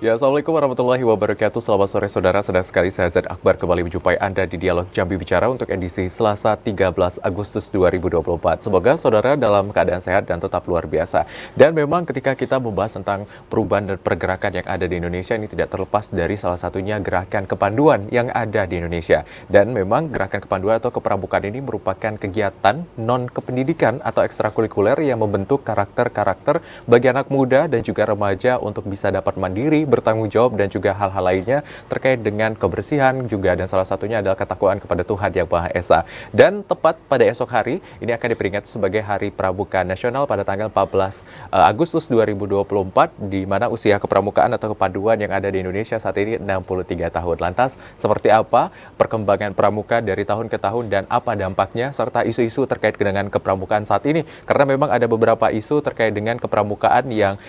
Ya, Assalamualaikum warahmatullahi wabarakatuh. Selamat sore saudara, senang sekali saya Zaid Akbar kembali menjumpai Anda di Dialog Jambi Bicara untuk edisi Selasa 13 Agustus 2024. Semoga saudara dalam keadaan sehat dan tetap luar biasa. Dan memang ketika kita membahas tentang perubahan dan pergerakan yang ada di Indonesia, ini tidak terlepas dari salah satunya gerakan kepanduan yang ada di Indonesia. Dan memang gerakan kepanduan atau kepramukaan ini merupakan kegiatan non-kependidikan atau ekstrakurikuler yang membentuk karakter-karakter bagi anak muda dan juga remaja untuk bisa dapat mandiri, bertanggung jawab dan juga hal-hal lainnya terkait dengan kebersihan juga, dan salah satunya adalah ketakwaan kepada Tuhan Yang Maha Esa. Dan tepat pada esok hari ini akan diperingati sebagai Hari Pramuka Nasional pada tanggal 14 Agustus 2024, di mana usia kepramukaan atau kepanduan yang ada di Indonesia saat ini 63 tahun. Lantas seperti apa perkembangan pramuka dari tahun ke tahun dan apa dampaknya serta isu-isu terkait dengan kepramukaan saat ini, karena memang ada beberapa isu terkait dengan kepramukaan yang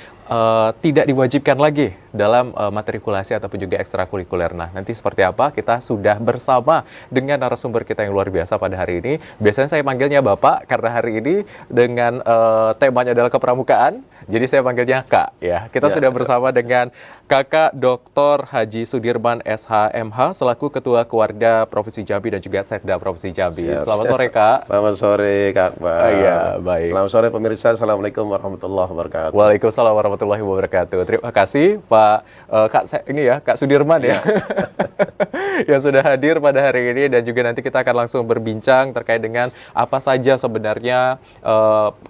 tidak diwajibkan lagi dalam matrikulasi ataupun juga ekstrakurikuler. Nah, nanti seperti apa? Kita sudah bersama dengan narasumber kita yang luar biasa pada hari ini. Biasanya saya panggilnya Bapak karena hari ini dengan temanya adalah kepramukaan, jadi saya panggilnya Kak ya. Kita sudah bersama dengan Kakak Dr. Haji Sudirman SHMH selaku Ketua Keluarga Provinsi Jambi dan juga Sekda Provinsi Jambi. Selamat sore Kak. Selamat sore Kak Akbar. Iya, baik. Selamat sore pemirsa. Assalamualaikum warahmatullahi wabarakatuh. Waalaikumsalam warahmatullahi wabarakatuh. Terima kasih Pak Kak Sudirman ya, yang sudah hadir pada hari ini, dan juga nanti kita akan langsung berbincang terkait dengan apa saja sebenarnya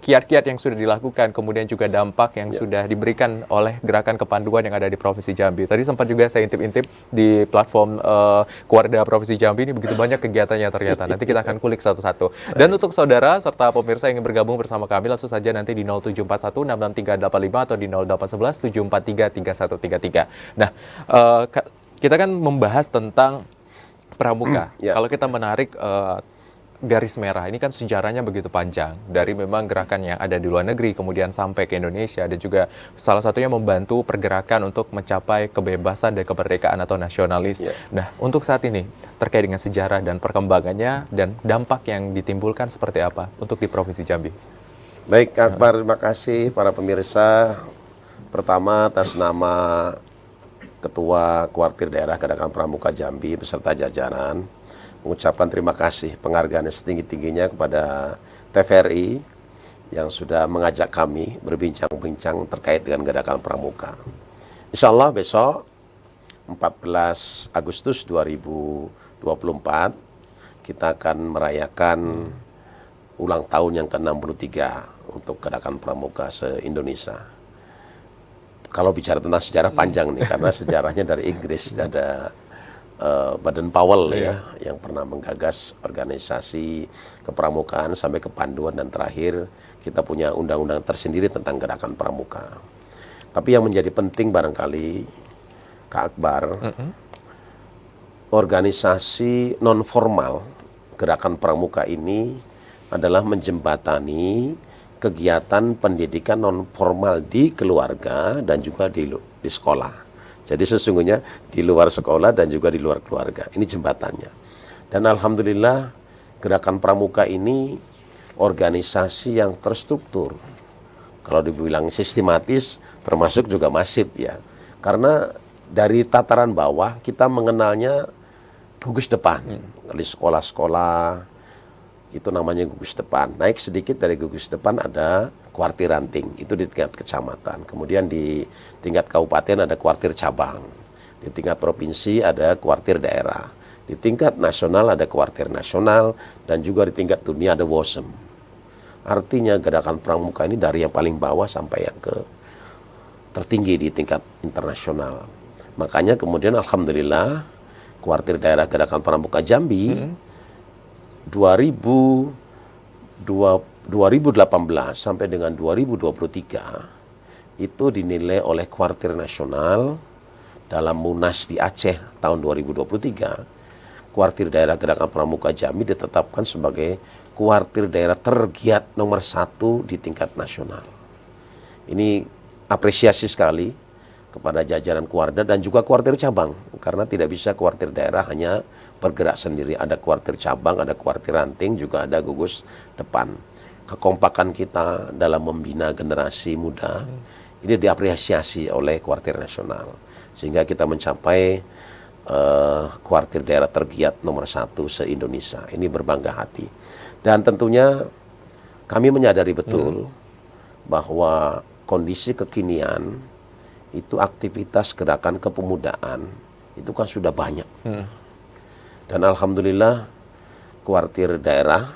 kiat-kiat yang sudah dilakukan, kemudian juga dampak yang sudah diberikan oleh gerakan kepanduan yang ada di Provinsi Jambi. Tadi sempat juga saya intip-intip di platform Keluarga Provinsi Jambi, ini begitu banyak kegiatannya ternyata. Nanti kita akan kulik satu-satu. Dan untuk saudara serta pemirsa yang ingin bergabung bersama kami, langsung saja nanti di 0741 66385 atau di 0811 743 3133. Nah, kita kan membahas tentang pramuka. Kalau kita menarik garis merah, ini kan sejarahnya begitu panjang. Dari memang gerakan yang ada di luar negeri, kemudian sampai ke Indonesia, dan juga salah satunya membantu pergerakan untuk mencapai kebebasan dan kemerdekaan atau nasionalis. Nah, untuk saat ini, terkait dengan sejarah dan perkembangannya, dan dampak yang ditimbulkan seperti apa untuk di Provinsi Jambi? Baik, Kak Akbar, terima kasih para pemirsa. Pertama, atas nama Ketua Kuartir Daerah Gerakan Pramuka Jambi beserta jajaran, mengucapkan terima kasih penghargaan setinggi-tingginya kepada TVRI yang sudah mengajak kami berbincang-bincang terkait dengan gerakan pramuka. Insya Allah besok 14 Agustus 2024 kita akan merayakan ulang tahun yang ke-63 untuk gerakan pramuka se-Indonesia. Kalau bicara tentang sejarah panjang nih, karena sejarahnya dari Inggris, ada Baden Powell ya, yang pernah menggagas organisasi kepramukaan sampai kepanduan, dan terakhir kita punya undang-undang tersendiri tentang gerakan pramuka. Tapi yang menjadi penting barangkali Kak Akbar, organisasi non formal gerakan pramuka ini adalah menjembatani kegiatan pendidikan non formal di keluarga dan juga di sekolah. Jadi sesungguhnya di luar sekolah dan juga di luar keluarga. Ini jembatannya. Dan alhamdulillah gerakan pramuka ini organisasi yang terstruktur. Kalau dibilang sistematis, termasuk juga masif ya. Karena dari tataran bawah kita mengenalnya gugus depan. Di sekolah-sekolah itu namanya gugus depan. Naik sedikit dari gugus depan ada kuartir ranting, itu di tingkat kecamatan. Kemudian di tingkat kabupaten ada kuartir cabang. Di tingkat provinsi ada kuartir daerah. Di tingkat nasional ada kuartir nasional, dan juga di tingkat dunia ada WOSM. Artinya gerakan pramuka ini dari yang paling bawah sampai yang ke tertinggi di tingkat internasional. Makanya kemudian alhamdulillah kuartir daerah gerakan pramuka Jambi 2018 sampai dengan 2023 itu dinilai oleh kuartir nasional dalam Munas di Aceh tahun 2023. Kuartir daerah gerakan pramuka Jambi ditetapkan sebagai kuartir daerah tergiat nomor 1 di tingkat nasional. Ini apresiasi sekali kepada jajaran kuarda dan juga kuartir cabang, karena tidak bisa kuartir daerah hanya bergerak sendiri. Ada kuartir cabang, ada kuartir ranting, juga ada gugus depan. Kekompakan kita dalam membina generasi muda ini diapresiasi oleh kuartir nasional. Sehingga kita mencapai kuartir daerah tergiat nomor 1 se-Indonesia. Ini berbangga hati. Dan tentunya kami menyadari betul bahwa kondisi kekinian itu aktivitas gerakan kepemudaan itu kan sudah banyak. Dan alhamdulillah kuartir daerah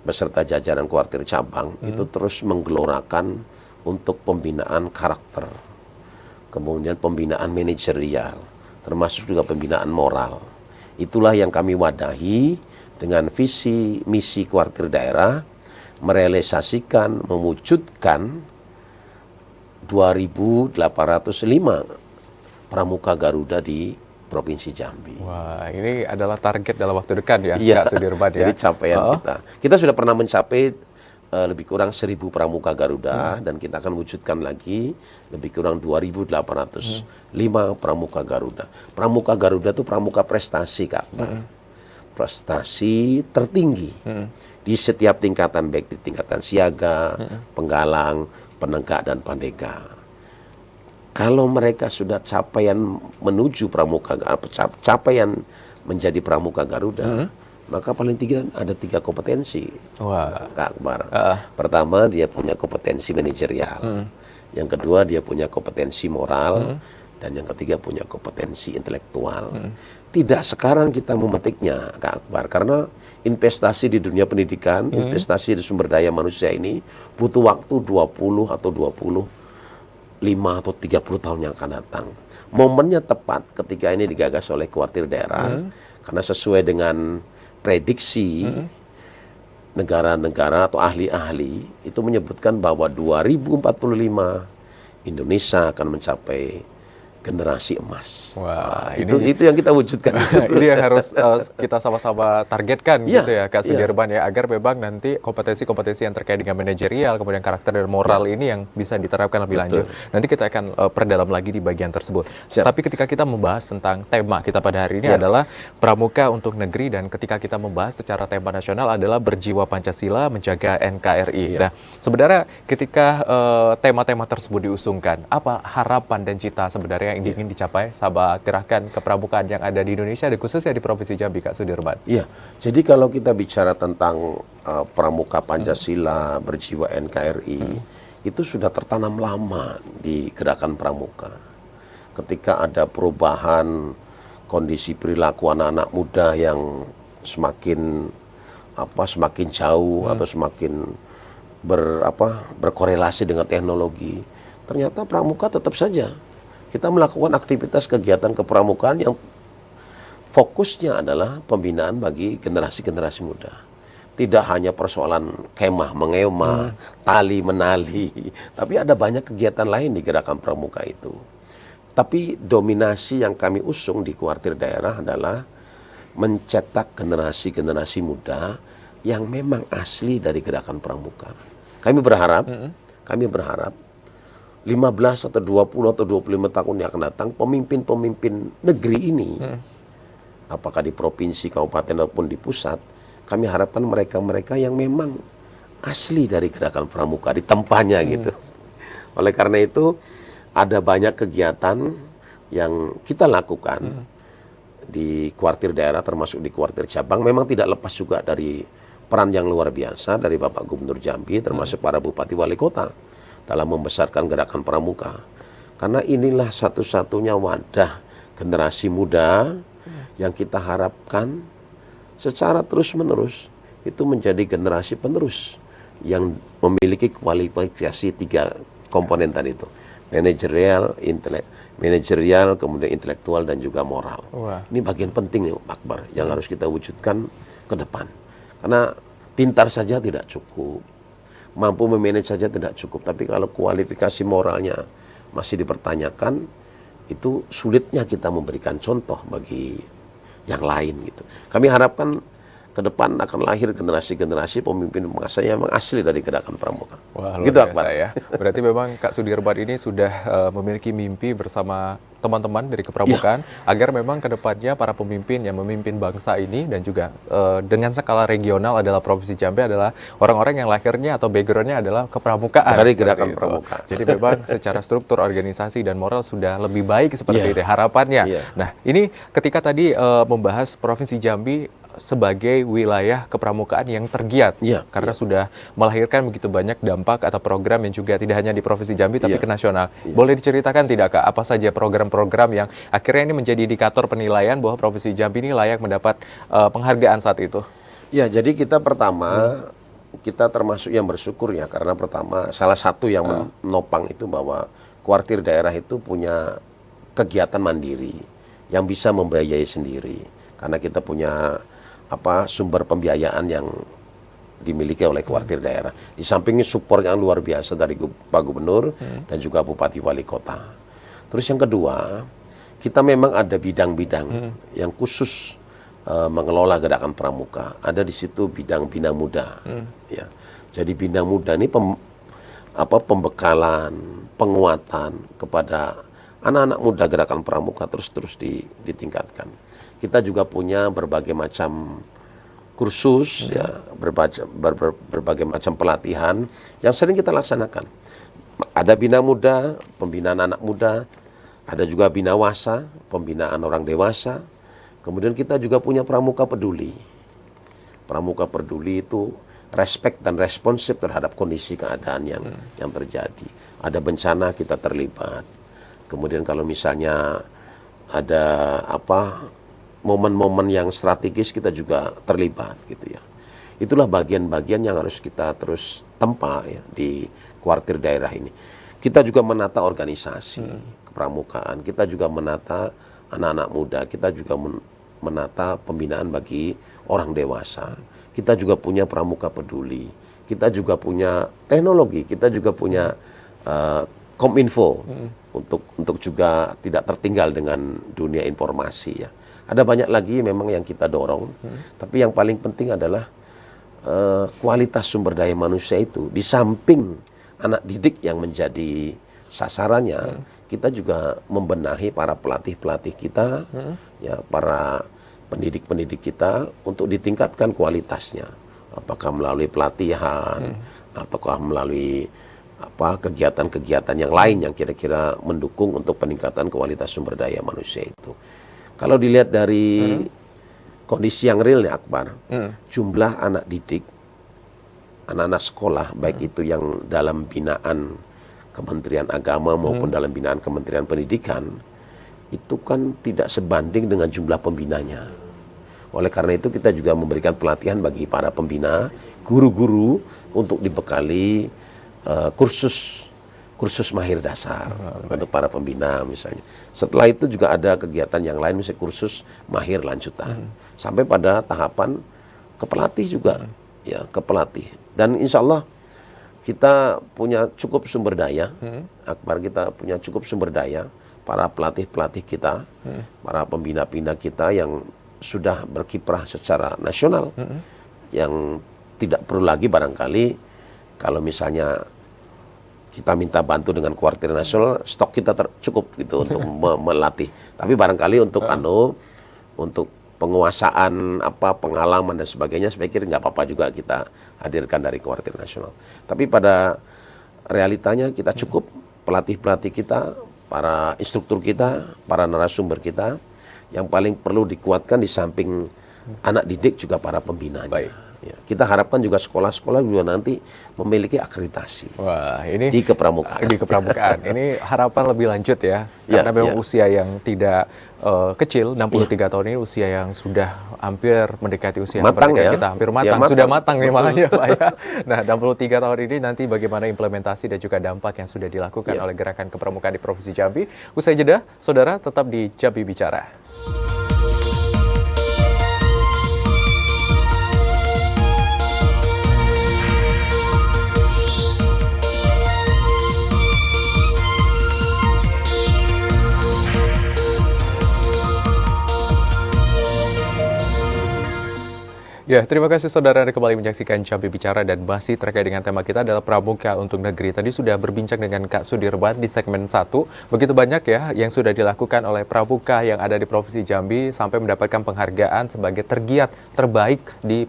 beserta jajaran kuartir cabang itu terus menggelorakan untuk pembinaan karakter, kemudian pembinaan manajerial, termasuk juga pembinaan moral. Itulah yang kami wadahi dengan visi misi kuartir daerah, merealisasikan, mewujudkan 2.805 pramuka Garuda di Provinsi Jambi. Wah, ini adalah target dalam waktu dekat ya, Iya, Kak Sudirman ya. jadi capaian kita. Kita sudah pernah mencapai lebih kurang 1.000 pramuka Garuda dan kita akan wujudkan lagi lebih kurang 2.805 pramuka Garuda. Pramuka Garuda itu pramuka prestasi, Kak. Prestasi tertinggi di setiap tingkatan, baik di tingkatan siaga, penggalang, penegak, dan pandega. Kalau mereka sudah capaian menuju pramuka, capaian menjadi pramuka Garuda, maka paling tidak ada 3 kompetensi. Wah. Kak Akbar. Pertama, dia punya kompetensi manajerial. Yang kedua, dia punya kompetensi moral. Dan yang ketiga, punya kompetensi intelektual. Tidak sekarang kita memetiknya, Kak Akbar. Karena investasi di dunia pendidikan, investasi di sumber daya manusia ini butuh waktu 20 atau 25 atau 30 tahun yang akan datang. Momennya tepat ketika ini digagas oleh kuartir daerah. Karena sesuai dengan prediksi negara-negara atau ahli-ahli itu menyebutkan bahwa 2045 Indonesia akan mencapai generasi emas. Wah, itu yang kita wujudkan. Ini yang harus kita sama-sama targetkan Iya, gitu ya, Kak iya. Sudirman ya, agar memang nanti kompetensi-kompetensi yang terkait dengan manajerial, kemudian karakter dan moral ini yang bisa diterapkan lebih lanjut. Nanti kita akan perdalam lagi di bagian tersebut. Siap. Tapi ketika kita membahas tentang tema kita pada hari ini adalah pramuka untuk negeri, dan ketika kita membahas secara tema nasional adalah berjiwa Pancasila, menjaga NKRI. Nah, sebenarnya ketika tema-tema tersebut diusungkan, apa harapan dan cita sebenarnya yang ingin dicapai sama gerakan kepramukaan yang ada di Indonesia dan khususnya di Provinsi Jambi, Kak Sudirman? Iya, jadi kalau kita bicara tentang pramuka Pancasila, berjiwa NKRI, itu sudah tertanam lama di gerakan pramuka. Ketika ada perubahan kondisi perilaku anak-anak muda yang semakin jauh atau semakin berkorelasi dengan teknologi, ternyata pramuka tetap saja kita melakukan aktivitas kegiatan kepramukaan yang fokusnya adalah pembinaan bagi generasi-generasi muda. Tidak hanya persoalan kemah, mengemah, tali, menali, tapi ada banyak kegiatan lain di gerakan pramuka itu. Tapi dominasi yang kami usung di kuartir daerah adalah mencetak generasi-generasi muda yang memang asli dari gerakan pramuka. Kami berharap 15 atau 20 atau 25 tahun yang akan datang, pemimpin-pemimpin negeri ini, apakah di provinsi, kabupaten, maupun di pusat, kami harapkan mereka-mereka yang memang asli dari gerakan pramuka di tempatnya gitu. Oleh karena itu, ada banyak kegiatan yang kita lakukan di kuartir daerah, termasuk di kuartir cabang. Memang tidak lepas juga dari peran yang luar biasa dari Bapak Gubernur Jambi, termasuk para bupati wali kota, dalam membesarkan gerakan pramuka. Karena inilah satu-satunya wadah generasi muda yang kita harapkan secara terus-menerus itu menjadi generasi penerus yang memiliki kualifikasi 3 komponen tadi itu. Manajerial, kemudian intelektual, dan juga moral. Wah. Ini bagian penting nih, Akbar, yang harus kita wujudkan ke depan. Karena pintar saja tidak cukup, mampu memanage saja tidak cukup, tapi kalau kualifikasi moralnya masih dipertanyakan, itu sulitnya kita memberikan contoh bagi yang lain gitu. Kami harapkan ke depan akan lahir generasi-generasi pemimpin bangsa yang memang asli dari gerakan pramuka. Wah, luar Gitu, biasa Akbar. ya. Berarti memang Kak Sudirman ini sudah memiliki mimpi bersama teman-teman dari kepramukaan agar memang ke depannya para pemimpin yang memimpin bangsa ini dan juga dengan skala regional adalah Provinsi Jambi adalah orang-orang yang lahirnya atau backgroundnya adalah kepramukaan. Dari seperti gerakan itu. pramuka. Jadi memang secara struktur organisasi dan moral sudah lebih baik seperti Iya. itu harapannya. Iya. Nah, ini ketika tadi membahas Provinsi Jambi sebagai wilayah kepramukaan yang tergiat Iya, karena sudah melahirkan begitu banyak dampak atau program yang juga tidak hanya di Provinsi Jambi tapi Iya. ke nasional. Boleh diceritakan tidak Kak apa saja program-program yang akhirnya ini menjadi indikator penilaian bahwa Provinsi Jambi ini layak mendapat penghargaan saat itu? Ya, jadi kita pertama kita termasuk yang bersyukur ya karena pertama salah satu yang menopang itu bahwa kuartir daerah itu punya kegiatan mandiri yang bisa membiayai sendiri karena kita punya sumber pembiayaan yang dimiliki oleh kuartir daerah. Di sampingnya support yang luar biasa dari Pak Gubernur dan juga Bupati Wali Kota. Terus yang kedua, kita memang ada bidang-bidang yang khusus mengelola gerakan pramuka. Ada di situ bidang bina muda. Ya. Jadi bina muda ini pembekalan, penguatan kepada anak-anak muda gerakan pramuka terus ditingkatkan. Kita juga punya berbagai macam kursus, ya, berbagai macam pelatihan yang sering kita laksanakan. Ada bina muda, pembinaan anak muda, ada juga bina wasa, pembinaan orang dewasa. Kemudian kita juga punya pramuka peduli. Pramuka peduli itu respect dan responsif terhadap kondisi keadaan yang terjadi. Ada bencana kita terlibat. Kemudian kalau misalnya ada momen-momen yang strategis kita juga terlibat gitu ya. Itulah bagian-bagian yang harus kita terus tempa ya di kuartir daerah ini. Kita juga menata organisasi kepramukaan, kita juga menata anak-anak muda, kita juga menata pembinaan bagi orang dewasa. Kita juga punya pramuka peduli, kita juga punya teknologi, kita juga punya Kominfo untuk juga tidak tertinggal dengan dunia informasi ya. Ada banyak lagi memang yang kita dorong, tapi yang paling penting adalah kualitas sumber daya manusia itu. Di samping anak didik yang menjadi sasarannya, kita juga membenahi para pelatih-pelatih kita, ya, para pendidik-pendidik kita untuk ditingkatkan kualitasnya. Apakah melalui pelatihan, ataukah melalui kegiatan-kegiatan yang lain yang kira-kira mendukung untuk peningkatan kualitas sumber daya manusia itu. Kalau dilihat dari kondisi yang real ya Akbar, jumlah anak didik, anak-anak sekolah, baik itu yang dalam binaan Kementerian Agama maupun dalam binaan Kementerian Pendidikan, itu kan tidak sebanding dengan jumlah pembinanya. Oleh karena itu kita juga memberikan pelatihan bagi para pembina, guru-guru untuk dibekali kursus mahir dasar untuk para pembina misalnya. Setelah itu juga ada kegiatan yang lain misalnya kursus mahir lanjutan. Sampai pada tahapan kepelatih juga ya, kepelatih. Dan insya Allah kita punya cukup sumber daya, Akbar, kita punya cukup sumber daya, para pelatih-pelatih kita, para pembina-pembina kita yang sudah berkiprah secara nasional, yang tidak perlu lagi barangkali kalau misalnya kita minta bantu dengan kuartir nasional, stok kita cukup gitu untuk melatih. Tapi barangkali untuk untuk penguasaan pengalaman dan sebagainya, saya pikir nggak apa-apa juga kita hadirkan dari kuartir nasional. Tapi pada realitanya kita cukup pelatih-pelatih kita, para instruktur kita, para narasumber kita, yang paling perlu dikuatkan di samping anak didik juga para pembinanya. Baik. Ya, kita harapkan juga sekolah-sekolah juga nanti memiliki akreditasi. Wah, ini di kepramukaan. Di kepramukaan. Ini harapan lebih lanjut ya. Ya, Karena memang ya. usia yang tidak kecil, 63 tahun ini usia yang sudah hampir mendekati usia Matang pernikahan ya. kita, hampir Ya, matang. matang. Sudah matang nih Betul. makanya Pak ya. Nah, 63 tahun ini nanti bagaimana implementasi dan juga dampak yang sudah dilakukan Ya. oleh gerakan kepramukaan di Provinsi Jambi. Usai jeda, saudara tetap di Jambi Bicara. Ya, terima kasih saudara Anda kembali menyaksikan Jambi Bicara dan masih terkait dengan tema kita adalah Pramuka untuk Negeri. Tadi sudah berbincang dengan Kak Sudirman di segmen 1. Begitu banyak ya yang sudah dilakukan oleh Pramuka yang ada di Provinsi Jambi sampai mendapatkan penghargaan sebagai tergiat terbaik di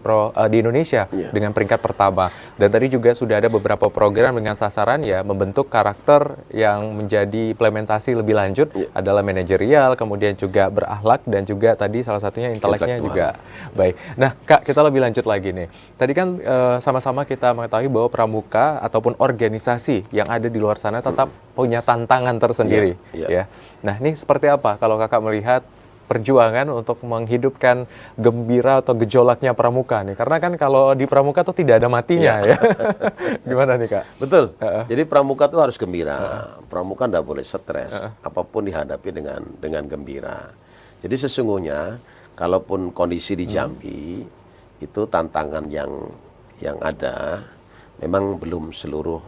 Indonesia dengan peringkat pertama. Dan tadi juga sudah ada beberapa program dengan sasaran ya membentuk karakter yang menjadi implementasi lebih lanjut adalah manajerial, kemudian juga berakhlak dan juga tadi salah satunya inteleknya juga. Baik. Nah, Kak, kita lebih lanjut lagi nih. Tadi kan sama-sama kita mengetahui bahwa pramuka ataupun organisasi yang ada di luar sana tetap punya tantangan tersendiri. Ya. Nah, ini seperti apa kalau Kakak melihat perjuangan untuk menghidupkan gembira atau gejolaknya pramuka nih? Karena kan kalau di pramuka tuh tidak ada matinya ya. Gimana nih, Kak? Betul. Jadi pramuka tuh harus gembira. Pramuka nggak boleh stres. Apapun dihadapi dengan gembira. Jadi sesungguhnya kalaupun kondisi di Jambi itu tantangan yang ada, memang belum seluruh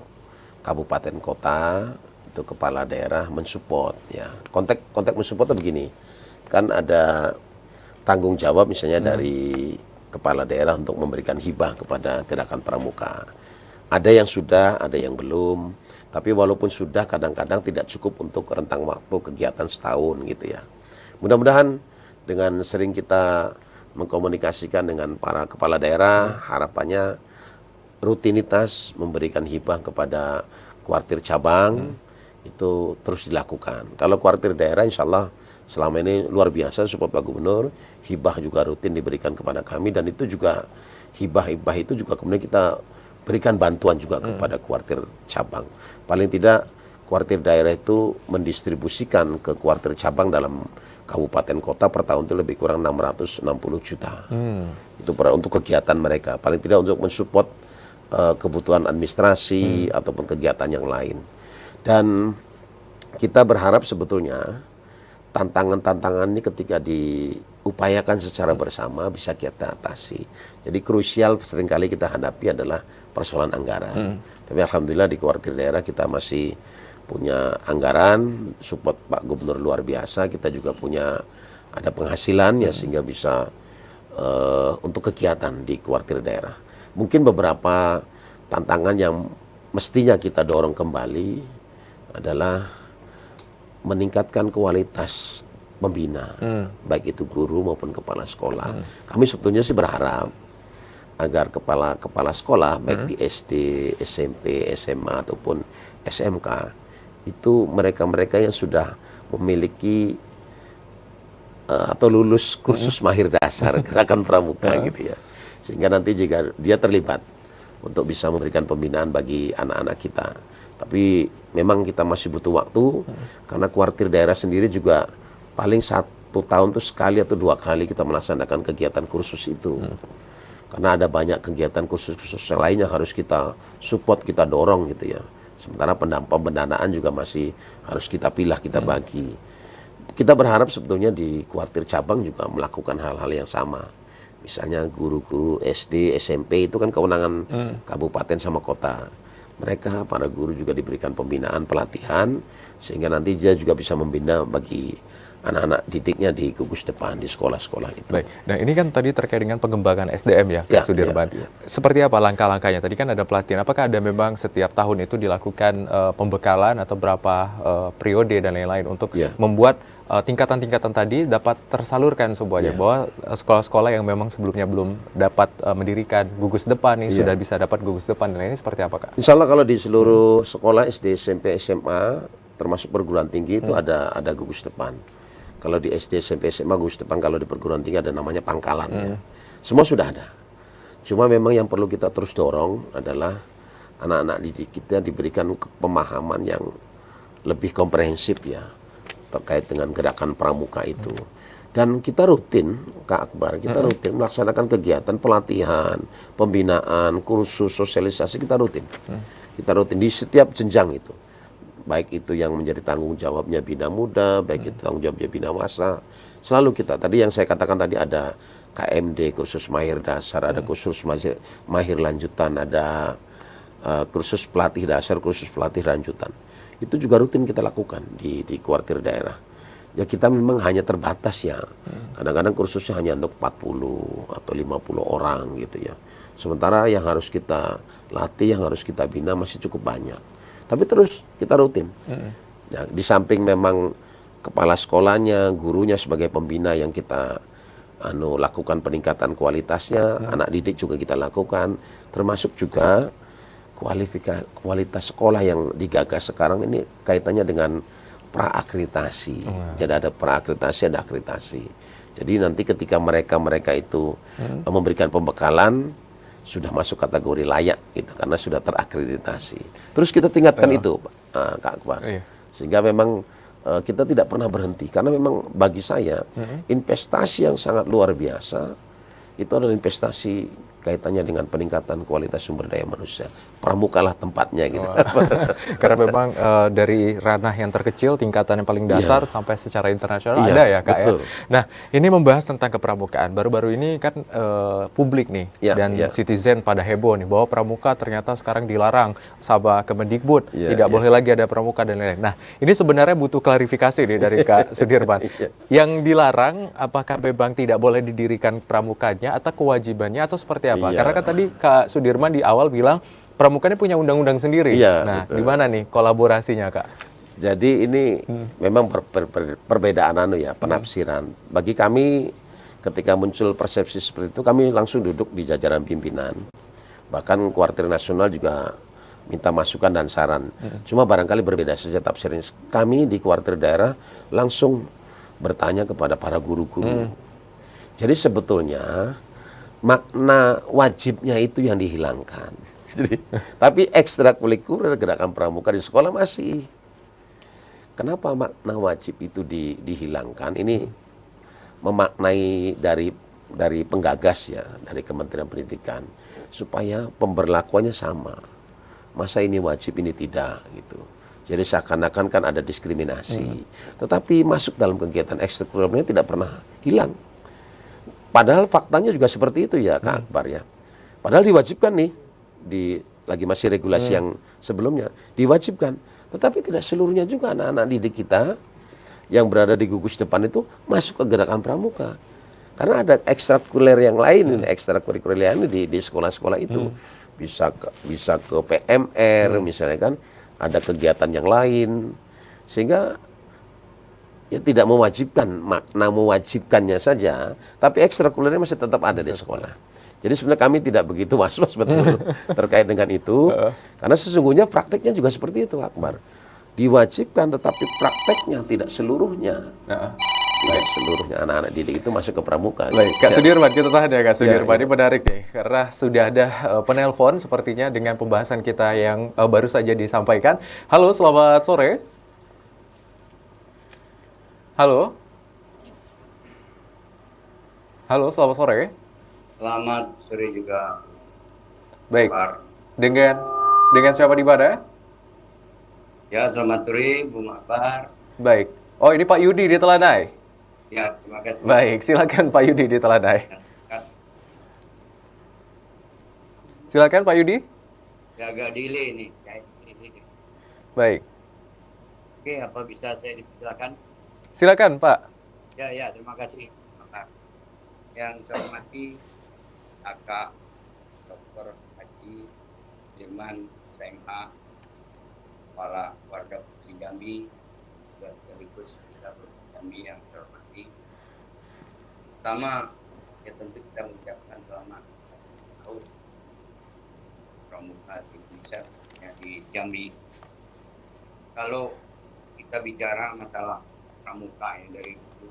kabupaten kota itu kepala daerah mensupport ya. Konteks mensupport itu begini, kan ada tanggung jawab misalnya dari kepala daerah untuk memberikan hibah kepada gerakan pramuka. Ada yang sudah, ada yang belum. Tapi walaupun sudah, kadang-kadang tidak cukup untuk rentang waktu kegiatan setahun gitu ya. Mudah-mudahan dengan sering kita mengkomunikasikan dengan para kepala daerah, harapannya rutinitas memberikan hibah kepada kuartir cabang itu terus dilakukan. Kalau kuartir daerah insya Allah selama ini luar biasa support Pak Gubernur, hibah juga rutin diberikan kepada kami dan itu juga hibah-hibah itu juga kemudian kita berikan bantuan juga kepada kuartir cabang. Paling tidak kuartir daerah itu mendistribusikan ke kuartir cabang dalam kabupaten kota per tahun itu lebih kurang 660 juta. Itu untuk kegiatan mereka. Paling tidak untuk mensupport kebutuhan administrasi ataupun kegiatan yang lain. Dan kita berharap sebetulnya tantangan-tantangan ini ketika diupayakan secara bersama bisa kita atasi. Jadi krusial seringkali kita hadapi adalah persoalan anggaran. Tapi alhamdulillah di kuartir daerah kita masih punya anggaran, support Pak Gubernur luar biasa, kita juga punya ada penghasilan ya sehingga bisa untuk kegiatan di kuartir daerah. Mungkin beberapa tantangan yang mestinya kita dorong kembali adalah meningkatkan kualitas pembina, baik itu guru maupun kepala sekolah. Kami sebetulnya sih berharap agar kepala sekolah baik di SD, SMP, SMA ataupun SMK itu mereka-mereka yang sudah memiliki atau lulus kursus mahir dasar gerakan pramuka gitu ya. Sehingga nanti jika dia terlibat untuk bisa memberikan pembinaan bagi anak-anak kita. Tapi memang kita masih butuh waktu karena kuartir daerah sendiri juga paling 1 tahun tuh sekali atau 2 kali kita melaksanakan kegiatan kursus itu. Karena ada banyak kegiatan kursus-kursus lainnya harus kita support, kita dorong gitu ya. Sementara pendanaan juga masih harus kita pilah, kita bagi. Kita berharap sebetulnya di kuartir cabang juga melakukan hal-hal yang sama. Misalnya guru-guru SD, SMP itu kan kewenangan kabupaten sama kota. Mereka, para guru juga diberikan pembinaan, pelatihan, sehingga nanti dia juga bisa membina bagi anak-anak didiknya di gugus depan, di sekolah-sekolah itu. Baik, nah ini kan tadi terkait dengan pengembangan SDM ya, Pak Sudirman. Seperti apa langkah-langkahnya? Tadi kan ada pelatihan, apakah ada memang setiap tahun itu dilakukan pembekalan atau berapa periode dan lain-lain untuk membuat tingkatan-tingkatan tadi dapat tersalurkan semuanya, bahwa sekolah-sekolah yang memang sebelumnya belum dapat mendirikan gugus depan ini sudah bisa dapat gugus depan, dan ini seperti apa, Kak? Insya Allah kalau di seluruh sekolah SD, SMP, SMA, termasuk perguruan tinggi itu ada gugus depan. Kalau di SD, SMP, SMA, gugus depan, kalau di perguruan tinggi ada namanya pangkalan. Ya. Semua sudah ada. Cuma memang yang perlu kita terus dorong adalah anak-anak didik kita diberikan pemahaman yang lebih komprehensif ya terkait dengan gerakan pramuka itu. Dan kita rutin, Kak Akbar, kita rutin melaksanakan kegiatan pelatihan, pembinaan, kursus, sosialisasi, kita rutin. Kita rutin di setiap jenjang itu. Baik itu yang menjadi tanggung jawabnya Bina Muda, baik itu tanggung jawabnya Bina Masa. Selalu kita, tadi yang saya katakan tadi ada KMD, kursus mahir dasar, ada kursus mahir lanjutan, ada kursus pelatih dasar, kursus pelatih lanjutan. Itu juga rutin kita lakukan di kuartir daerah. ya kita memang hanya terbatas ya. Kadang-kadang kursusnya hanya untuk 40 atau 50 orang gitu ya. Sementara yang harus kita latih, yang harus kita bina masih cukup banyak. Tapi terus kita rutin. Ya, di samping memang kepala sekolahnya, gurunya sebagai pembina yang kita lakukan peningkatan kualitasnya, anak didik juga kita lakukan, termasuk juga kualitas sekolah yang digagas sekarang ini kaitannya dengan praakreditasi. Jadi ada praakreditasi, ada akreditasi. Jadi nanti ketika mereka itu memberikan pembekalan sudah masuk kategori layak gitu karena sudah terakreditasi. Terus kita tingkatkan itu, Kak Akbar. Sehingga memang kita tidak pernah berhenti karena memang bagi saya investasi yang sangat luar biasa itu adalah investasi kaitannya dengan peningkatan kualitas sumber daya manusia. Pramukalah tempatnya gitu. Karena memang dari ranah yang terkecil, tingkatan yang paling dasar sampai secara internasional ada ya Kak betul. ya. Nah ini membahas tentang kepramukaan. Baru-baru ini kan publik nih dan citizen pada heboh nih bahwa pramuka ternyata sekarang dilarang sama Kemendikbud. Tidak boleh lagi ada pramuka dan lain-lain. Nah ini sebenarnya butuh klarifikasi nih dari Kak Sudirman. Yang dilarang apakah memang tidak boleh didirikan pramukanya atau kewajibannya atau seperti apa? Karena kan tadi Kak Sudirman di awal bilang pramuka ini punya undang-undang sendiri. Nah, di mana nih kolaborasinya, Kak? Jadi ini memang perbedaan penafsiran. Bagi kami ketika muncul persepsi seperti itu, kami langsung duduk di jajaran pimpinan. Bahkan Kuartir Nasional juga minta masukan dan saran. Cuma barangkali berbeda saja tafsirnya. Kami di Kuartir Daerah langsung bertanya kepada para guru-guru. Jadi sebetulnya makna wajibnya itu yang dihilangkan. Jadi, tapi ekstrakurikuler gerakan pramuka di sekolah masih. Kenapa makna wajib itu dihilangkan? Ini memaknai dari penggagas ya, dari Kementerian Pendidikan supaya pemberlakuannya sama. Masa ini wajib, ini tidak gitu. Jadi seakan-akan kan ada diskriminasi. Tetapi masuk dalam kegiatan ekstrakurikulernya tidak pernah hilang. Padahal faktanya juga seperti itu ya Kak Akbar ya. Padahal diwajibkan nih lagi masih regulasi yang sebelumnya diwajibkan. Tetapi tidak seluruhnya juga anak-anak didik kita yang berada di gugus depan itu masuk ke gerakan pramuka. Karena ada ekstrakurikuler yang lain, ekstrakurikuler yang di sekolah-sekolah itu. Bisa ke PMR misalnya kan, ada kegiatan yang lain. Sehingga ya tidak mewajibkan, makna mewajibkannya saja, tapi ekstrakurikulernya masih tetap ada di sekolah. Jadi sebenarnya kami tidak begitu was-was betul terkait dengan itu, karena sesungguhnya prakteknya juga seperti itu, Akbar. Diwajibkan, tetapi prakteknya tidak seluruhnya. Tidak seluruhnya anak-anak didik itu masuk ke pramuka. Baik, Kak Sudirman, kita tahan ya Kak Sudirman. Ini menarik nih, karena sudah ada penelpon sepertinya dengan pembahasan kita yang baru saja disampaikan. Halo, selamat sore. Halo. Halo, selamat sore. Selamat sore juga. Baik. Dengan siapa di mana? Ya, selamat sore Bung Akbar. Baik. Oh, ini Pak Yudi di Telanai. Ya, terima kasih. Baik, silakan Pak Yudi di Telanai. Silakan Pak Yudi. Ya, agak delay nih. Baik. Oke, apa bisa saya dipersilakan? Silakan Pak. Ya, terima kasih. Yang saya hormati Kakak Dr. Haji Dirman SMH, Kepala Warga Provinsi Jambi, dan sekaligus kita Jambi yang saya hormati. Pertama, ya tentu kita mengucapkan selamat tahun Pramuka Indonesia di Jambi. Kalau kita bicara masalah pramuka yang dari itu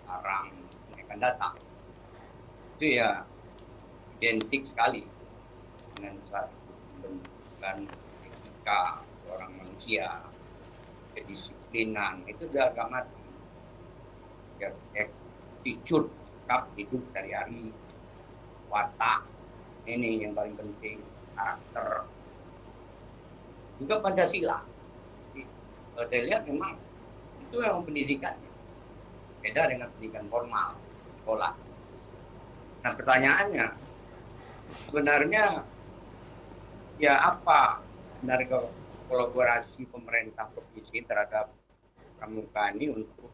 sekarang akan datang, itu ya identik sekali dengan satu pembentukan etika orang manusia, kedisiplinan, itu sudah agak mati. Ya, attitude, sikap hidup sehari-hari, watak, ini yang paling penting, karakter, juga Pancasila. Kalau saya lihat memang itu memang pendidikannya beda dengan pendidikan formal sekolah. Nah pertanyaannya sebenarnya ya apa sebenarnya kolaborasi pemerintah provinsi terhadap pramuka ini untuk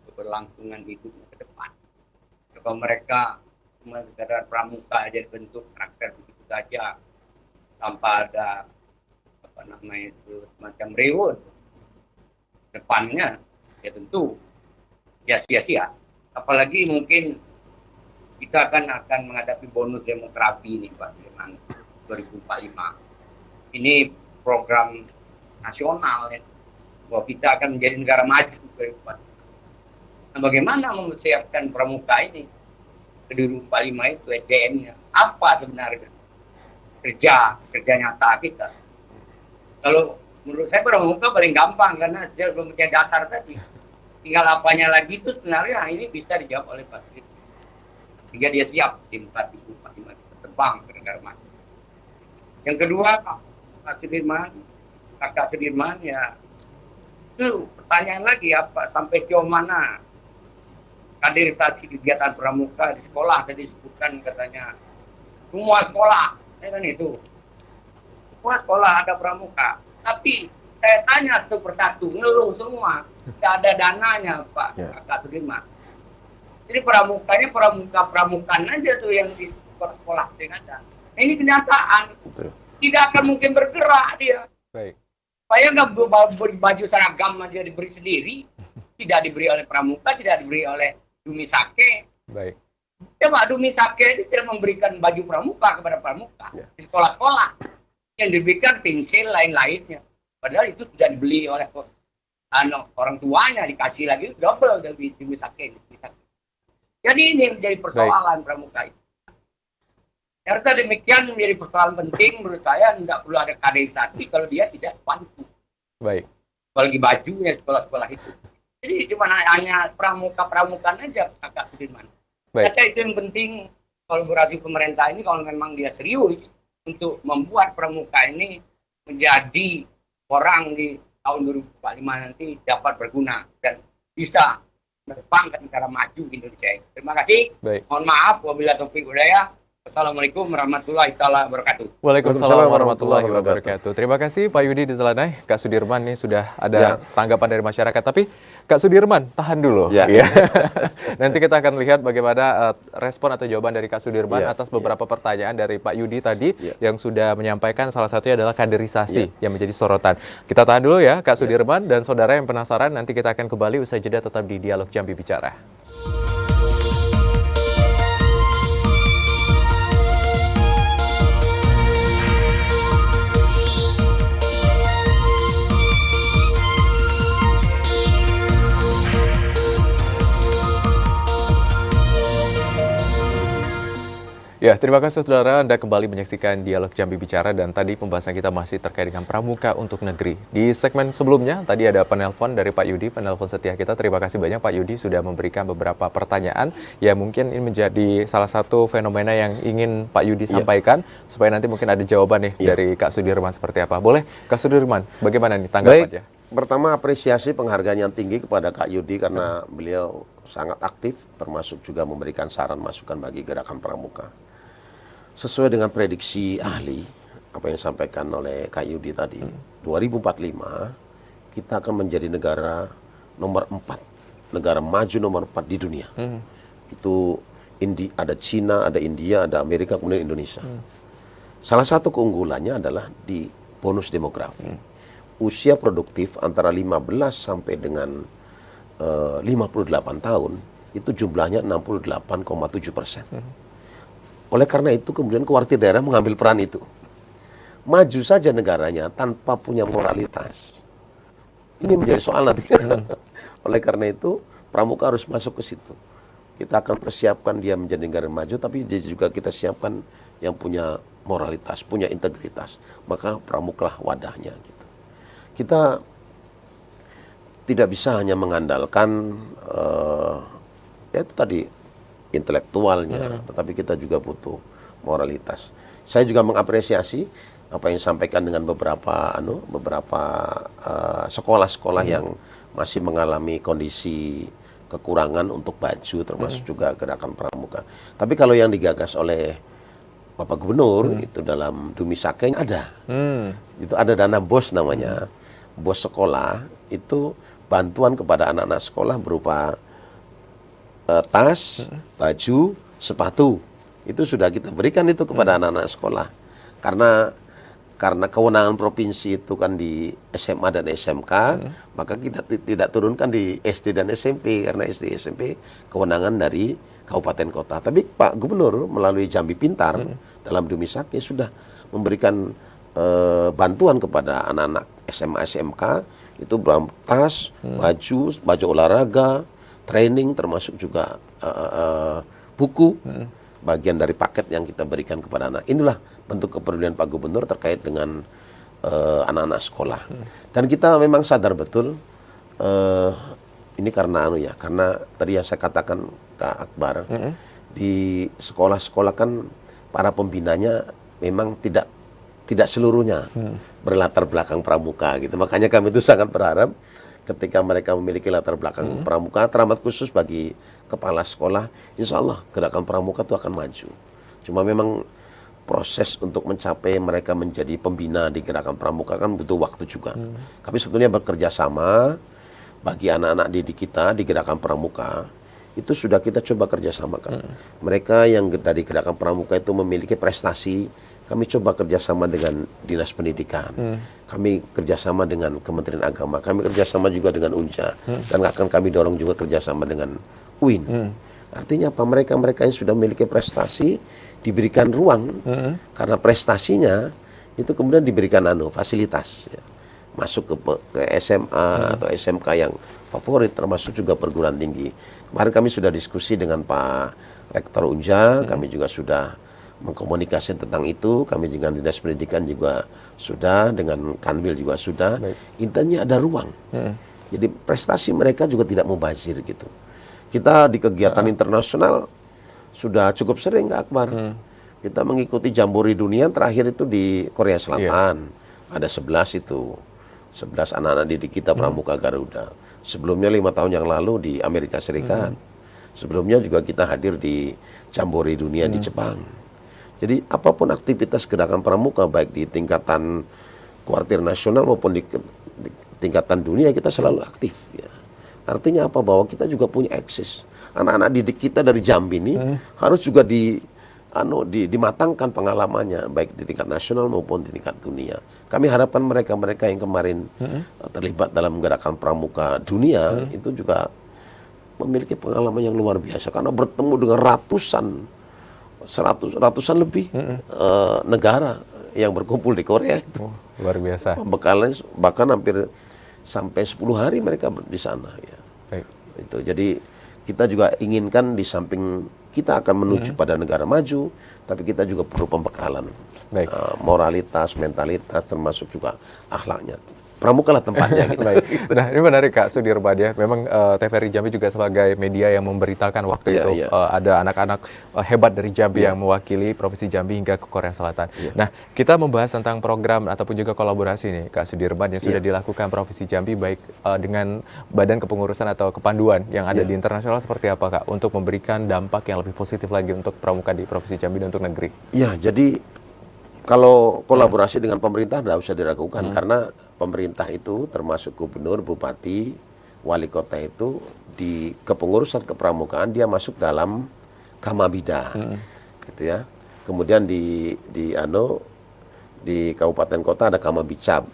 keberlangsungan hidup ke depan. Kalau mereka cuma sekedar pramuka aja bentuk karakter begitu saja tanpa ada semacam reward depannya, ya tentu ya sia-sia. Apalagi mungkin kita akan menghadapi bonus demografi ini Pak dengan 2045. Ini program nasional ya, bahwa kita akan menjadi negara maju 2045. Nah, bagaimana mempersiapkan pramuka ini ke 2045 itu SDM-nya? Apa sebenarnya kerja nyata kita? Kalau menurut saya pramuka paling gampang karena dia belum punya dasar tadi. Tinggal apanya lagi itu sebenarnya ini bisa dijawab oleh Pak Sudirman. Sehingga dia siap di 4045 kita terbang ke negara maju. Yang kedua, Kakak Sudirman ya itu pertanyaan lagi apa sampai sejauh mana kaderisasi kegiatan pramuka di sekolah tadi disebutkan katanya semua sekolah, ya kan itu. Semua sekolah ada pramuka, tapi saya tanya satu persatu, ngeluh semua, tidak ada dananya Pak Kakak Sudirman. Jadi pramukanya pramukaan aja tuh yang di sekolah yang ada. Ini kenyataan, tidak akan mungkin bergerak dia. Baik. Saya nggak beri baju seragam aja diberi sendiri, tidak diberi oleh pramuka, tidak diberi oleh Dumisake. Baik. Ya Pak, Dumisake itu tidak memberikan baju pramuka kepada pramuka di sekolah-sekolah. Yang diberikan pensil lain-lainnya. Padahal itu sudah dibeli oleh orang tuanya, dikasih lagi double dari Dumisake. Jadi ini menjadi persoalan pramuka itu. Ternyata demikian menjadi persoalan penting menurut saya, tidak perlu ada kaderisasi kalau dia tidak bantu. Baik. Apalagi bajunya sekolah-sekolah itu. Jadi cuma hanya pramukaan aja Kakak Sudirman. Saya itu yang penting kolaborasi pemerintah ini kalau memang dia serius untuk membuat pramuka ini menjadi orang di tahun 2045 nanti dapat berguna dan bisa menerbangkan negara maju Indonesia. Terima kasih. Baik. Mohon maaf wabillahi taufiq walhidayah. Assalamualaikum warahmatullahi wabarakatuh. Waalaikumsalam warahmatullahi wabarakatuh. Terima kasih Pak Yudi di Telanai. Kak Sudirman nih sudah ada tanggapan dari masyarakat. Tapi Kak Sudirman tahan dulu. Ya. Nanti kita akan lihat bagaimana respon atau jawaban dari Kak Sudirman atas beberapa pertanyaan dari Pak Yudi tadi yang sudah menyampaikan salah satunya adalah kaderisasi yang menjadi sorotan. Kita tahan dulu ya Kak Sudirman dan saudara yang penasaran nanti kita akan kembali usai jeda tetap di Dialog Jambi Bicara. Ya, terima kasih saudara Anda kembali menyaksikan Dialog Jambi Bicara dan tadi pembahasan kita masih terkait dengan pramuka untuk negeri. Di segmen sebelumnya tadi ada penelpon dari Pak Yudi, penelpon setia kita. Terima kasih banyak Pak Yudi sudah memberikan beberapa pertanyaan. Ya mungkin ini menjadi salah satu fenomena yang ingin Pak Yudi sampaikan supaya nanti mungkin ada jawaban nih dari Kak Sudirman seperti apa. Boleh Kak Sudirman, bagaimana nih tanggapannya? Baik, pertama apresiasi penghargaan yang tinggi kepada Kak Yudi karena beliau sangat aktif termasuk juga memberikan saran masukan bagi gerakan pramuka. Sesuai dengan prediksi ahli, apa yang disampaikan oleh Kak Yudi tadi, 2045 kita akan menjadi negara nomor 4, negara maju nomor 4 di dunia. Itu ada Cina, ada India, ada Amerika, kemudian Indonesia. Salah satu keunggulannya adalah di bonus demografi. Usia produktif antara 15 sampai dengan 58 tahun, itu jumlahnya 68,7%. Oleh karena itu kemudian kewarti daerah mengambil peran itu. Maju saja negaranya tanpa punya moralitas. Ini menjadi soal nanti. Oleh karena itu pramuka harus masuk ke situ. Kita akan persiapkan dia menjadi negara maju, tapi dia juga kita siapkan yang punya moralitas, punya integritas. Maka pramukalah wadahnya. Gitu. Kita tidak bisa hanya mengandalkan itu tadi intelektualnya, tetapi kita juga butuh moralitas. Saya juga mengapresiasi apa yang disampaikan dengan beberapa sekolah-sekolah yang masih mengalami kondisi kekurangan untuk baju, termasuk juga gerakan pramuka. Tapi kalau yang digagas oleh Bapak Gubernur itu dalam Dumisake ada, itu ada dana BOS namanya, BOS sekolah itu bantuan kepada anak-anak sekolah berupa tas, baju, sepatu. Itu sudah kita berikan itu kepada anak-anak sekolah. Karena kewenangan provinsi itu kan di SMA dan SMK, maka kita tidak turunkan di SD dan SMP, karena SD SMP kewenangan dari kabupaten kota. Tapi Pak Gubernur melalui Jambi Pintar dalam Dumisake sudah memberikan bantuan kepada anak-anak SMA SMK itu tas, baju olahraga, training, termasuk juga buku, bagian dari paket yang kita berikan kepada anak. Inilah bentuk kepedulian Pak Gubernur terkait dengan anak-anak sekolah. Dan kita memang sadar betul ini karena karena tadi yang saya katakan Kak Akbar, di sekolah-sekolah kan para pembinanya memang tidak seluruhnya berlatar belakang pramuka gitu. Makanya kami itu sangat berharap ketika mereka memiliki latar belakang pramuka, teramat khusus bagi kepala sekolah, insya Allah gerakan pramuka itu akan maju. Cuma memang proses untuk mencapai mereka menjadi pembina di gerakan pramuka kan butuh waktu juga. Kami sebetulnya bekerja sama bagi anak-anak didik kita di gerakan pramuka, itu sudah kita coba kerjasamakan. Mereka yang dari gerakan pramuka itu memiliki prestasi, kami coba kerjasama dengan Dinas Pendidikan, kami kerjasama dengan Kementerian Agama, kami kerjasama juga dengan UNJA, dan akan kami dorong juga kerjasama dengan UIN. Artinya apa? Mereka-mereka yang sudah memiliki prestasi diberikan ruang, karena prestasinya itu kemudian diberikan fasilitas, ya. Masuk ke SMA atau SMK yang favorit, termasuk juga perguruan tinggi. Kemarin kami sudah diskusi dengan Pak Rektor UNJA, kami juga sudah mengkomunikasi tentang itu, kami dengan Dinas Pendidikan juga sudah, dengan Kanwil juga sudah. Intinya ada ruang. Jadi prestasi mereka juga tidak mubazir gitu. Kita di kegiatan internasional sudah cukup sering Kak Akbar. Kita mengikuti Jambore Dunia, terakhir itu di Korea Selatan. Ada 11 itu. 11 anak-anak didik kita pramuka Garuda. Sebelumnya 5 tahun yang lalu di Amerika Serikat. Sebelumnya juga kita hadir di Jambore Dunia di Jepang. Jadi apapun aktivitas gerakan pramuka, baik di tingkatan kuartir nasional maupun di tingkatan dunia, kita selalu aktif. Ya. Artinya apa? Bahwa kita juga punya akses. Anak-anak didik kita dari Jambi ini harus juga dimatangkan pengalamannya, baik di tingkat nasional maupun di tingkat dunia. Kami harapkan mereka-mereka yang kemarin terlibat dalam gerakan pramuka dunia itu juga memiliki pengalaman yang luar biasa, karena bertemu dengan ratusan lebih negara yang berkumpul di Korea itu. Luar biasa. Pembekalan bahkan hampir sampai 10 hari mereka di sana. Ya. Baik. Itu. Jadi kita juga inginkan di samping kita akan menuju pada negara maju, tapi kita juga perlu pembekalan. Moralitas, mentalitas, termasuk juga akhlaknya. Pramuka lah tempatnya. Gitu. Baik. Nah, ini menarik Kak Sudirman ya. Memang TVRI Jambi juga sebagai media yang memberitakan waktu itu ada anak-anak hebat dari Jambi yang mewakili Provinsi Jambi hingga ke Korea Selatan. Nah, kita membahas tentang program ataupun juga kolaborasi nih Kak Sudirman yang sudah dilakukan Provinsi Jambi, baik dengan Badan Kepengurusan atau Kepanduan yang ada di internasional, seperti apa Kak, untuk memberikan dampak yang lebih positif lagi untuk pramuka di Provinsi Jambi dan untuk negeri? Ya, jadi kalau kolaborasi dengan pemerintah tidak usah diragukan, karena pemerintah itu termasuk gubernur, bupati, wali kota itu di kepengurusan kepramukaan dia masuk dalam Kamabida, gitu ya. Kemudian di kabupaten kota ada Kamabicab,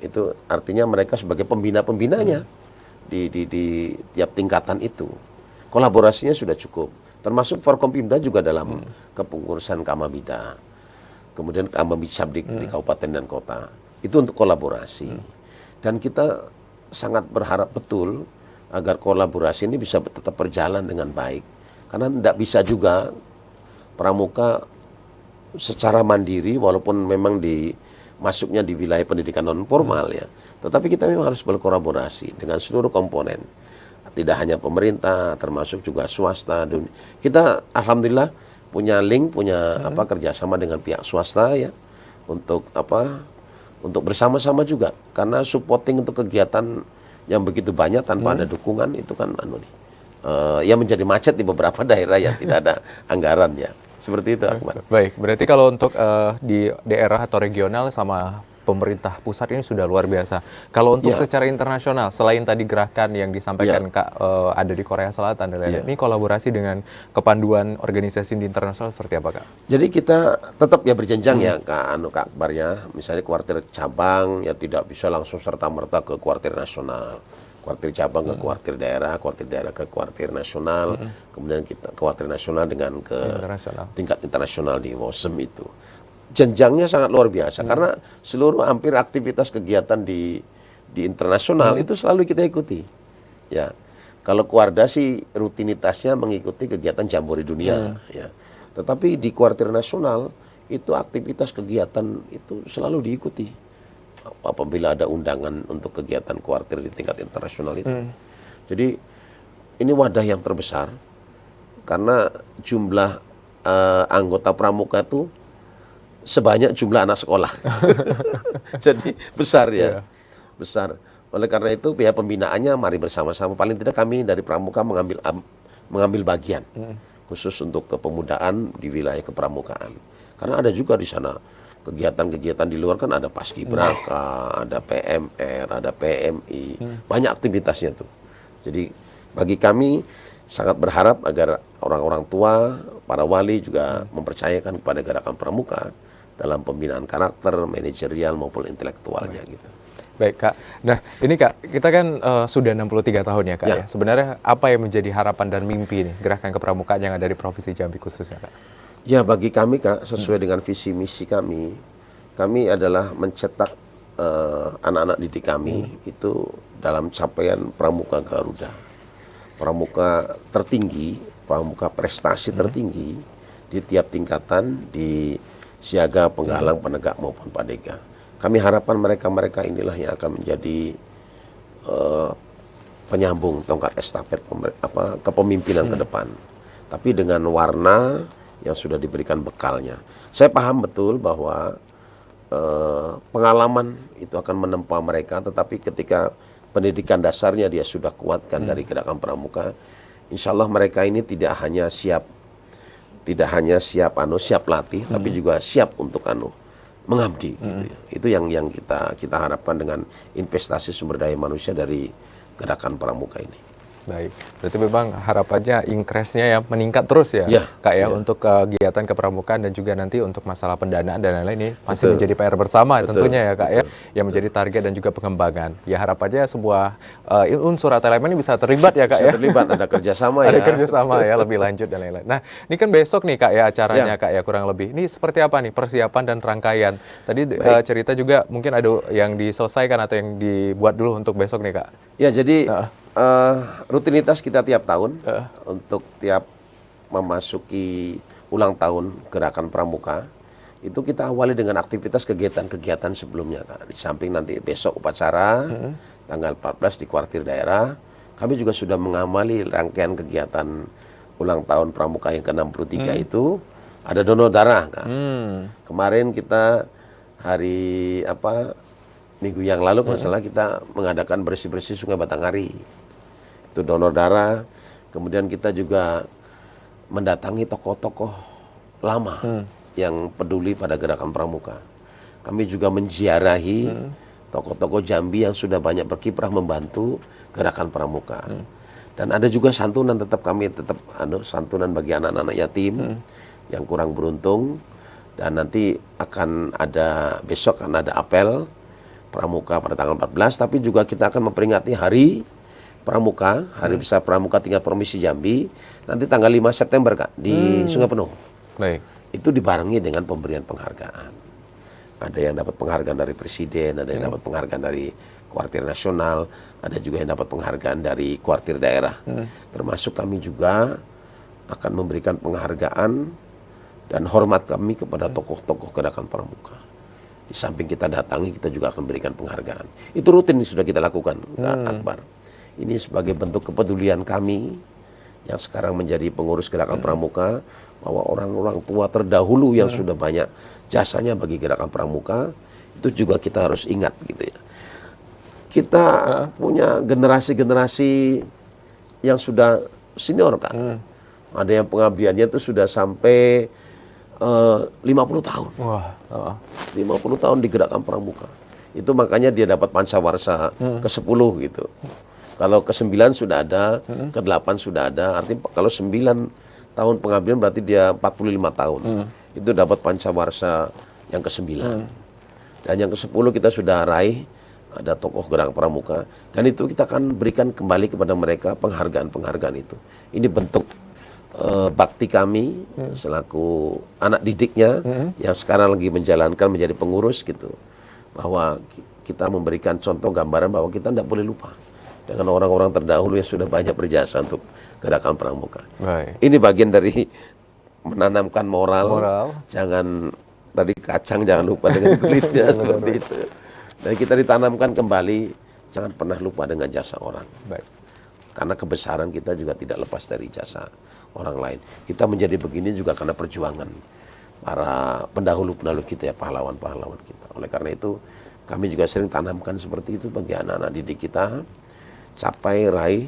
itu artinya mereka sebagai pembinanya di tiap tingkatan itu. Kolaborasinya sudah cukup, termasuk Forkompimda juga dalam kepengurusan Kamabida. Kemudian Kamabicab di kabupaten dan kota. Itu untuk kolaborasi. Dan kita sangat berharap betul agar kolaborasi ini bisa tetap berjalan dengan baik. Karena tidak bisa juga pramuka secara mandiri, walaupun memang masuknya di wilayah pendidikan non formal ya. Tetapi kita memang harus berkolaborasi dengan seluruh komponen. Tidak hanya pemerintah, termasuk juga swasta. Kita alhamdulillah punya link, punya kerjasama dengan pihak swasta ya, untuk bersama-sama juga, karena supporting untuk kegiatan yang begitu banyak tanpa ada dukungan itu kan ya menjadi macet di beberapa daerah yang tidak ada anggaran ya, seperti itu Akbar. Baik, berarti kalau untuk di daerah atau regional sama pemerintah pusat ini sudah luar biasa. Kalau untuk Ya. secara internasional, selain tadi gerakan yang disampaikan Kak ada di Korea Selatan dan lain-lain, ini kolaborasi dengan kepanduan organisasi di internasional seperti apa Kak? Jadi kita tetap ya berjenjang ya Kak Akbar ya. Misalnya kuartir cabang ya tidak bisa langsung serta-merta ke kuartir nasional. Kuartir cabang ke kuartir daerah ke kuartir nasional, kemudian kita kuartir nasional dengan ke Internasional. tingkat internasional di WOSM itu. Jenjangnya sangat luar biasa karena seluruh hampir aktivitas kegiatan di internasional itu selalu kita ikuti. Ya. Kalau Kuarda sih rutinitasnya mengikuti kegiatan Jambore Dunia ya. Tetapi di kuartir nasional itu aktivitas kegiatan itu selalu diikuti. Apabila ada undangan untuk kegiatan kuartir di tingkat internasional itu. Jadi ini wadah yang terbesar karena jumlah anggota pramuka itu sebanyak jumlah anak sekolah. Jadi besar ya. Besar. Oleh karena itu ya pembinaannya mari bersama-sama. Paling tidak kami dari pramuka mengambil bagian khusus untuk kepemudaan di wilayah kepramukaan. Karena ada juga di sana kegiatan-kegiatan di luar kan ada paskibraka, ada PMR, ada PMI, banyak aktivitasnya tuh. Jadi bagi kami sangat berharap agar orang-orang tua, para wali juga mempercayakan kepada gerakan pramuka dalam pembinaan karakter, manajerial maupun intelektualnya gitu. Baik Kak, nah ini Kak, kita kan sudah 63 tahun ya Kak ya. Sebenarnya apa yang menjadi harapan dan mimpi nih gerakan kepramukaan yang ada di Provinsi Jambi khususnya Kak? Ya bagi kami Kak, sesuai dengan visi misi kami adalah mencetak anak-anak didik kami itu dalam capaian pramuka Garuda. Pramuka tertinggi, pramuka prestasi tertinggi di tiap tingkatan di siaga, penggalang, penegak maupun padega. Kami harapkan mereka-mereka inilah yang akan menjadi penyambung tongkat estafet kepemimpinan ke depan. Tapi dengan warna yang sudah diberikan bekalnya. Saya paham betul bahwa pengalaman itu akan menempa mereka, tetapi ketika pendidikan dasarnya dia sudah kuatkan dari gerakan pramuka, insya Allah mereka ini tidak hanya siap siap latih, tapi juga siap untuk mengabdi. Gitu ya. Itu yang kita harapkan dengan investasi sumber daya manusia dari gerakan pramuka ini. Baik, berarti memang harapannya increase-nya ya meningkat terus ya, Kak ya, untuk kegiatan kepramukaan dan juga nanti untuk masalah pendanaan dan lain-lain ini masih menjadi PR bersama tentunya ya Kak ya, yang menjadi target dan juga pengembangan. Ya harapannya sebuah unsur atau elemen ini bisa terlibat ya Kak ya. Bisa terlibat, ada kerjasama ya. Ada kerjasama ya, lebih lanjut dan lain-lain. Nah, ini kan besok nih Kak ya acaranya Kak ya kurang lebih. Ini seperti apa nih persiapan dan rangkaian? Tadi cerita juga mungkin ada yang diselesaikan atau yang dibuat dulu untuk besok nih Kak. Ya jadi rutinitas kita tiap tahun untuk tiap memasuki ulang tahun gerakan pramuka itu kita awali dengan aktivitas kegiatan-kegiatan sebelumnya Kak. Di samping nanti besok upacara tanggal 14 di kuartir daerah, kami juga sudah mengamali rangkaian kegiatan ulang tahun pramuka yang ke-63 itu ada donor darah Kak. Kemarin kita minggu yang lalu kalau salah kita mengadakan bersih-bersih Sungai Batanghari. Itu donor darah. Kemudian kita juga mendatangi tokoh-tokoh lama yang peduli pada gerakan pramuka. Kami juga menziarahi tokoh-tokoh Jambi yang sudah banyak berkiprah membantu gerakan pramuka. Dan ada juga santunan santunan bagi anak-anak yatim yang kurang beruntung. Dan nanti besok akan ada apel pramuka pada tanggal 14, tapi juga kita akan memperingati Hari Pramuka, Hari Besar Pramuka tingkat Provinsi Jambi, nanti tanggal 5 September Kak, di Sungai Penuh. Baik. Itu dibarengi dengan pemberian penghargaan. Ada yang dapat penghargaan dari Presiden, ada yang dapat penghargaan dari Kuartir Nasional, ada juga yang dapat penghargaan dari Kuartir Daerah. Termasuk kami juga akan memberikan penghargaan dan hormat kami kepada tokoh-tokoh gerakan pramuka. Di samping kita datangi, kita juga akan berikan penghargaan. Itu rutin sudah kita lakukan, Kak Akbar. Ini sebagai bentuk kepedulian kami yang sekarang menjadi pengurus gerakan pramuka, bahwa orang-orang tua terdahulu yang sudah banyak jasanya bagi gerakan pramuka, itu juga kita harus ingat gitu ya. Kita punya generasi-generasi yang sudah senior Kak. Ada yang pengabdiannya itu sudah sampai 50 tahun. Wah. 50 tahun di Gerakan Pramuka. Itu makanya dia dapat Pancawarsa ke-10 gitu. Kalau ke-9 sudah ada, ke-8 sudah ada. Artinya kalau 9 tahun pengabdian berarti dia 45 tahun. Itu dapat Pancawarsa yang ke-9. Dan yang ke-10 kita sudah raih, ada tokoh Gerakan Pramuka. Dan itu kita akan berikan kembali kepada mereka penghargaan-penghargaan itu. Ini bentuk bakti kami selaku anak didiknya yang sekarang lagi menjalankan menjadi pengurus gitu, bahwa kita memberikan contoh gambaran bahwa kita tidak boleh lupa dengan orang-orang terdahulu yang sudah banyak berjasa untuk Gerakan Pramuka. Baik. Ini bagian dari menanamkan moral. Jangan tadi kacang jangan lupa dengan kulitnya seperti itu. Dan kita ditanamkan kembali jangan pernah lupa dengan jasa orang. Baik. Karena kebesaran kita juga tidak lepas dari jasa orang lain. Kita menjadi begini juga karena perjuangan para pendahulu-pendahulu kita ya, pahlawan-pahlawan kita. Oleh karena itu, kami juga sering tanamkan seperti itu bagi anak-anak didik kita. Capai, raih,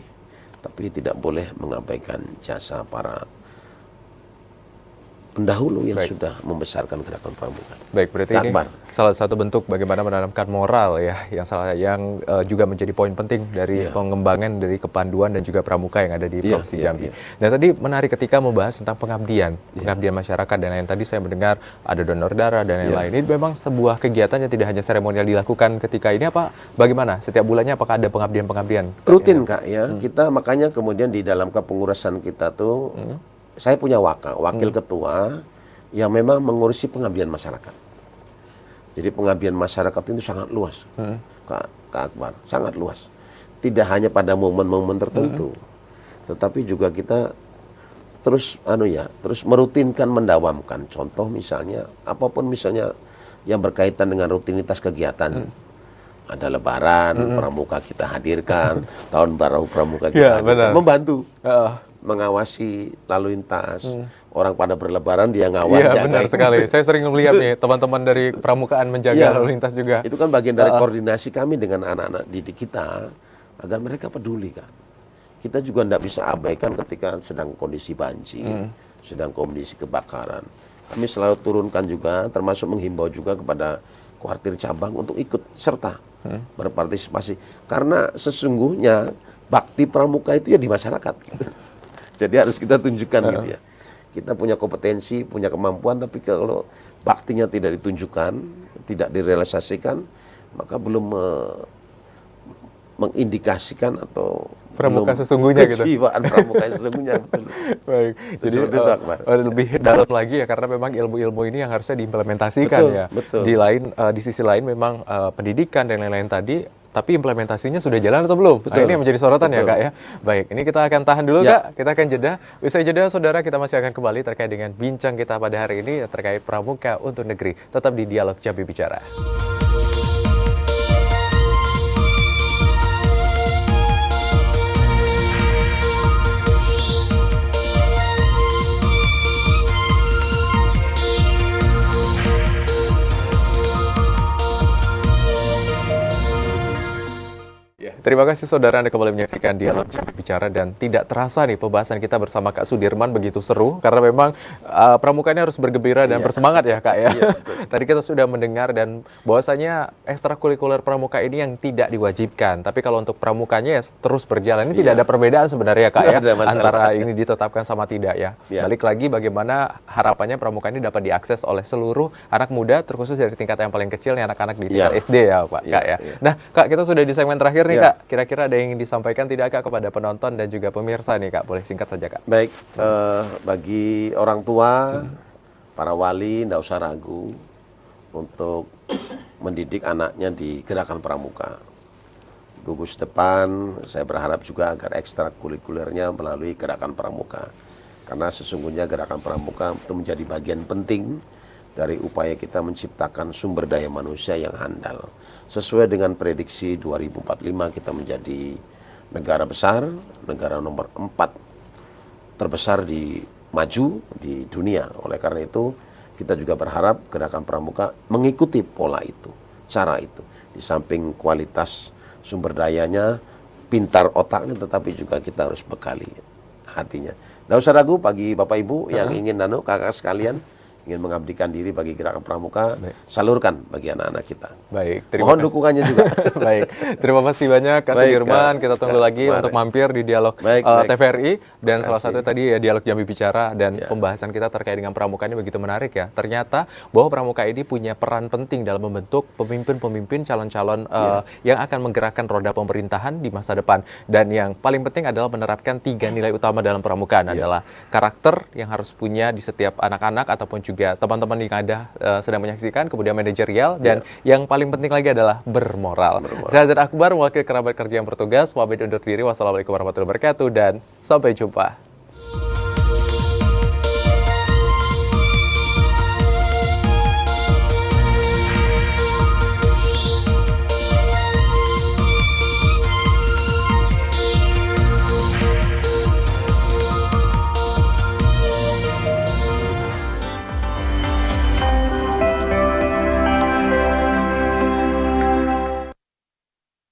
tapi tidak boleh mengabaikan jasa para pendahulu yang sudah membesarkan Gerakan Pramuka. Baik, berarti ini salah satu bentuk bagaimana menanamkan moral ya, yang juga menjadi poin penting dari pengembangan dari kepanduan dan juga pramuka yang ada di Provinsi Jambi. Dan tadi menarik ketika membahas tentang pengabdian masyarakat dan lain. Tadi saya mendengar ada donor darah dan lain-lain. Ini memang sebuah kegiatan yang tidak hanya seremonial dilakukan ketika ini apa? Bagaimana? Setiap bulannya apakah ada pengabdian-pengabdian? Rutin Kak ya. Kita makanya kemudian di dalam kepengurusan kita tuh saya punya wakil ketua yang memang mengurusi pengabdian masyarakat. Jadi pengabdian masyarakat itu sangat luas, Kak Akbar, sangat luas. Tidak hanya pada momen-momen tertentu, tetapi juga kita terus terus merutinkan, mendawamkan. Contoh misalnya, apapun misalnya yang berkaitan dengan rutinitas kegiatan. Ada Lebaran, pramuka kita hadirkan, tahun baru pramuka kita hadirkan, membantu. Mengawasi lalu lintas, orang pada berlebaran dia ngawal. Iya benar sekali. Saya sering melihat nih teman-teman dari pramukaan menjaga lalu lintas juga. Itu kan bagian dari koordinasi kami dengan anak-anak didik kita agar mereka peduli kan. Kita juga tidak bisa abaikan ketika sedang kondisi banjir, sedang kondisi kebakaran. Kami selalu turunkan juga, termasuk menghimbau juga kepada kuartir cabang untuk ikut serta berpartisipasi. Karena sesungguhnya bakti pramuka itu ya di masyarakat. Jadi harus kita tunjukkan gitu ya. Kita punya kompetensi, punya kemampuan, tapi kalau baktinya tidak ditunjukkan, tidak direalisasikan, maka belum mengindikasikan atau pramuka sesungguhnya gitu. Kejiwaan pramuka sesungguhnya betul. Baik. Jadi lebih dalam lagi ya, karena memang ilmu-ilmu ini yang harusnya diimplementasikan ya. Betul. Di sisi lain memang pendidikan dan lain-lain tadi, tapi implementasinya sudah jalan atau belum? Betul. Nah, ini yang menjadi sorotan ya Kak ya. Baik, ini kita akan tahan dulu Kak. Kita akan jeda. Usai jeda saudara, kita masih akan kembali terkait dengan bincang kita pada hari ini terkait pramuka untuk negeri. Tetap di Dialog Jambi Bicara. Terima kasih saudara, Anda kembali menyaksikan Dialog Jambi Bicara, dan tidak terasa nih pembahasan kita bersama Kak Sudirman begitu seru karena memang pramuka ini harus bergembira dan bersemangat ya Kak ya. Tadi kita sudah mendengar dan bahwasanya ekstrakurikuler pramuka ini yang tidak diwajibkan, tapi kalau untuk pramukanya ya terus berjalan. Ini tidak ada perbedaan sebenarnya Kak ya antara ini ditetapkan sama tidak ya. Balik lagi bagaimana harapannya pramuka ini dapat diakses oleh seluruh anak muda, terkhusus dari tingkat yang paling kecil nih, anak-anak di tingkat SD ya Pak Kak ya. Nah Kak, kita sudah di segmen terakhir nih Kak. Kira-kira ada yang ingin disampaikan tidak Kak kepada penonton dan juga pemirsa nih Kak? Boleh singkat saja Kak. Baik, bagi orang tua, para wali tidak usah ragu untuk mendidik anaknya di Gerakan Pramuka. Gugus depan, saya berharap juga agar ekstrakurikulernya melalui Gerakan Pramuka. Karena sesungguhnya Gerakan Pramuka itu menjadi bagian penting dari upaya kita menciptakan sumber daya manusia yang handal. Sesuai dengan prediksi 2045 kita menjadi negara besar, negara nomor 4 terbesar maju di dunia. Oleh karena itu kita juga berharap Gerakan Pramuka mengikuti pola itu, cara itu. Di samping kualitas sumber dayanya, pintar otaknya, tetapi juga kita harus bekali hatinya. Nggak usah ragu bagi Bapak Ibu yang ingin kakak sekalian, ingin mengabdikan diri bagi Gerakan Pramuka, Baik. salurkan bagi anak-anak kita. Baik, Mohon dukungannya juga. Baik, terima kasih banyak Kak Baik, Sudirman. Kak. Kita tunggu Kak, lagi mari. untuk mampir di dialog Baik, baik. TVRI dan Terima salah kasih. satu tadi ya dialog Jambi Bicara dan Ya. pembahasan kita terkait dengan pramuka ini begitu menarik ya. Ternyata bahwa pramuka ini punya peran penting dalam membentuk pemimpin-pemimpin calon-calon yang akan menggerakkan roda pemerintahan di masa depan. Dan yang paling penting adalah menerapkan 3 nilai utama dalam pramukaan adalah karakter yang harus punya di setiap anak-anak ataupun juga teman-teman yang ada sedang menyaksikan, kemudian manajerial, dan yang paling penting lagi adalah bermoral. Saya Azad Akbar, wakil kerabat kerja yang bertugas, pamit undur diri. Wassalamualaikum warahmatullahi wabarakatuh dan sampai jumpa.